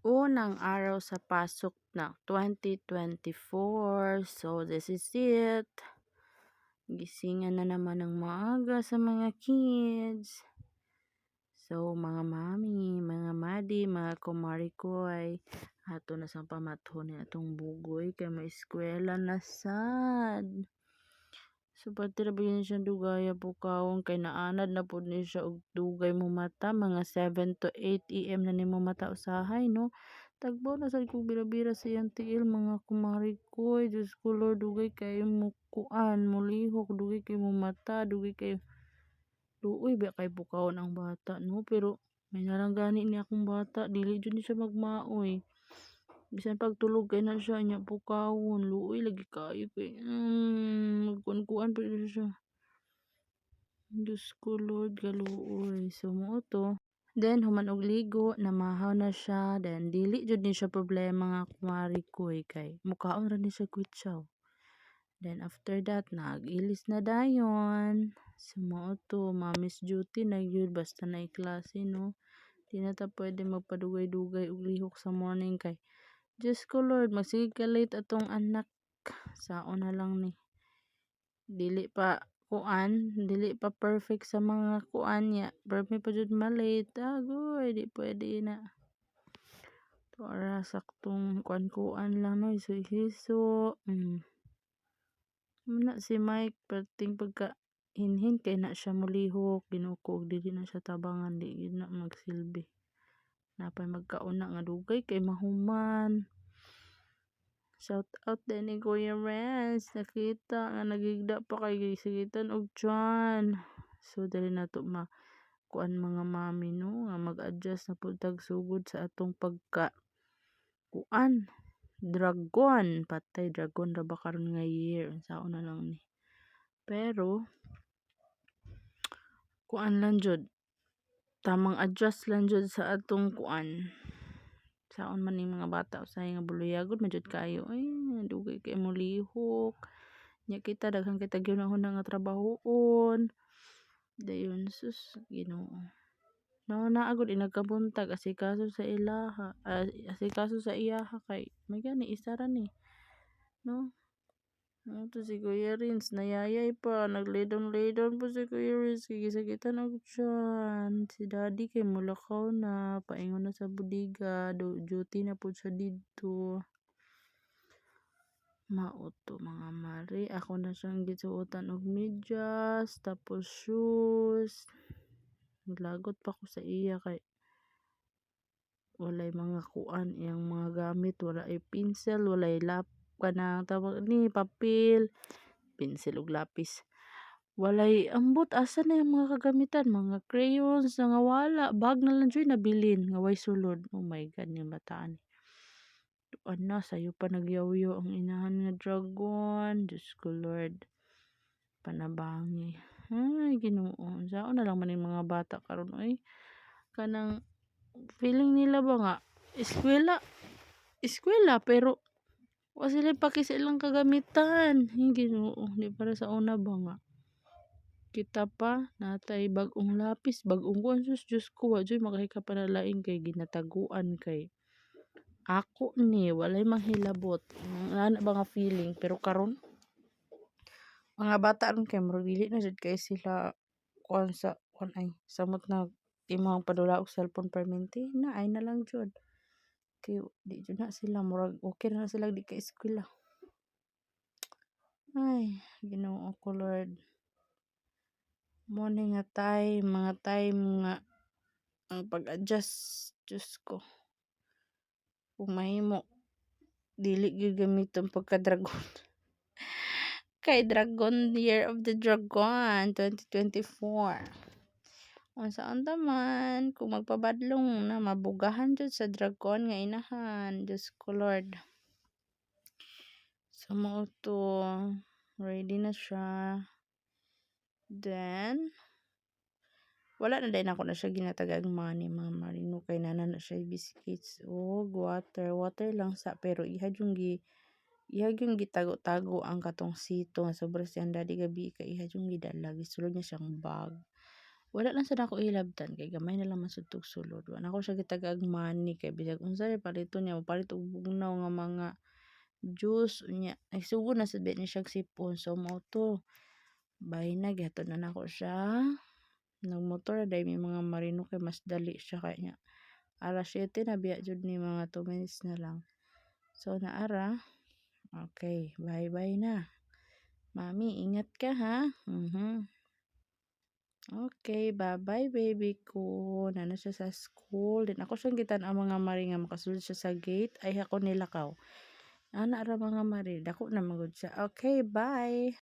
Unang araw sa pasok ng 2024. So, this is it. Gisingan na naman ng maaga sa mga kids. So, mga mami, mga madi, mga kumari ko ay ato na sa pamathon ni atong bugoy kay may eskwela na sad. So, pati ra ba yun siya dugaya po kawon kay naanad na po ni siya og dugay mo mata. Mga 7 to 8 AM na ni mo mata usahay, no? Tagbo na sad ko bira-bira sa iyang tiil mga kumari ko. Diyos ko Lord, dugay kayo mo kuan, mulihok, dugay kayo mo mata, dugay kayo luoy ba kay bukawon ang bata, no? Pero may naranggani ni akong bata, dili jud ni siya magmaoy. Bisan pagtulog kay na siya nya bukawon, luoy lagi kayo kay magkuan-kuan pa jud siya. Diyos ko Lord, galuoy. So mo to. Then human og ligo, namahaw na siya. Then dili jud ni siya problema nga kumari ko kay mukaon ra ni siya kwitsaw. Then after that, nag-ilis na dayon. So mo to, mommy's duty na yun basta na klase, no? Di na ta pwede magpadugay-dugay og lihok sa morning kay Diyos ko Lord, magsige ka late atong anak. Saon na lang ni. Dili pa perfect sa mga kuan niya. Perfect pa jud malate. Agoy, di pwede na. Para saktong kuan lang no, iso-iso. Muna si Mike pating pagka hinhin kay na siya mulihok, ginukog dili na siya tabangan, di gid na magsilbi. Napay magkauna nga dugay kay mahuman. Shout out din ni Kuya Renz. Nakita nga nagigda pa kay gisigitan og tiyan. So dali na to kuan mga mami, no, nga mag-adjust na pud tag sugod sa atong pagka kuan dragon, patay dragon ra ba karon nga year unsaon na lang ni. Pero kuan lang jud, tamang adjust lang jud sa atong kuan. Saon man ning mga bata usahay nga buluyagod man jud kayo. Ay, dugay kay mo lihok. Nya kita daghan kita gyunahon nga trabahoon. Dayon sus Ginoo. Na agud nagkabuntag asikaso sa ilaha, asikaso sa iyaha kay may gani isa ra ni, no? To si Kuya Rins, nayayay pa, nag-lay down po si Kuya Rins, gigisakitan og tiyan. Si Daddy kay mulakaw na, paingon na sa budiga, duty na po siya dito. Mauto mga mari, ako na siyang gisuotan og medyas, tapos shoes. Naglagot pa ko sa iya kay walay mga kuan iyang mga gamit, wala ay pinsel, walay kanang tawag ni papel, pinsel ug lapis. Walay ambot asa na yung mga kagamitan, mga crayons nga wala, bag na lang joy nabilin nga way sulod. Oh my god, ni bataan. Ana sayo pa nagyawyo ang inahan nga dragon. Diyos ko Lord. Panabangi. Ay, Ginoo. Saan na lang man yung mga bata karon oy. Kanang feeling nila ba nga eskwela pero wa sila paki sa ilang kagamitan. Ay, Ginoo, di para sa una ba nga kita pa natay bag-ong lapis, bag-ong kuan, Diyos ko, wa joy makahika pa na laing kay ginataguan kay ako ni walay manghilabot ana ba nga feeling. Pero karon mga bata ron kay murag dili na jud kay sila kuan sa kuan ay samot na imong padula og cellphone permente na ay na lang jud kay di jud na sila murag okay na sila di ka eskwela. Ay, Ginoo ko Lord. Morning nga mga time nga ang pag-adjust, Diyos ko. Kung mahimo, dili gyud gamiton pagka-dragon. Kay Dragon, Year of the Dragon, 2024. Unsaon taman, kung magpabadlong na mabugahan jud sa dragon nga inahan, Diyos ko Lord. So mo to, ready na siya. Then, wala na din ako na siya ginatagag money mga marino kay nana na siya biscuits o water lang sa pero ihag yung gitago-tago ang katong sito nga sobra siyang daddy gabi kay ihag yung gidala gisulod niya siyang bag Wala lang sad ako ilabtan kay gamay na lang man sad tong sulod. Wa na ko siya gitagag money kay bisag unsa rin paliton niya mapalit og bugnaw nga mga juice unya. Nagsugod na sad ni siyang sipon so mao to. Bahay na gihatod na nako siya. Nagmotor na day may mga marino kay mas dali siya kay nya. Alas 7 na biya jud ni mga 2 minutes na lang. So naara. Okay, bye-bye na. Mami, ingat ka ha. Okay, bye-bye baby ko. Nana siya sa school. Din ako siyang gitan ang mga mari nga makasulod siya sa gate. Ay ako nilakaw. Ana ra mga mari. Dako na magud siya. Okay, bye.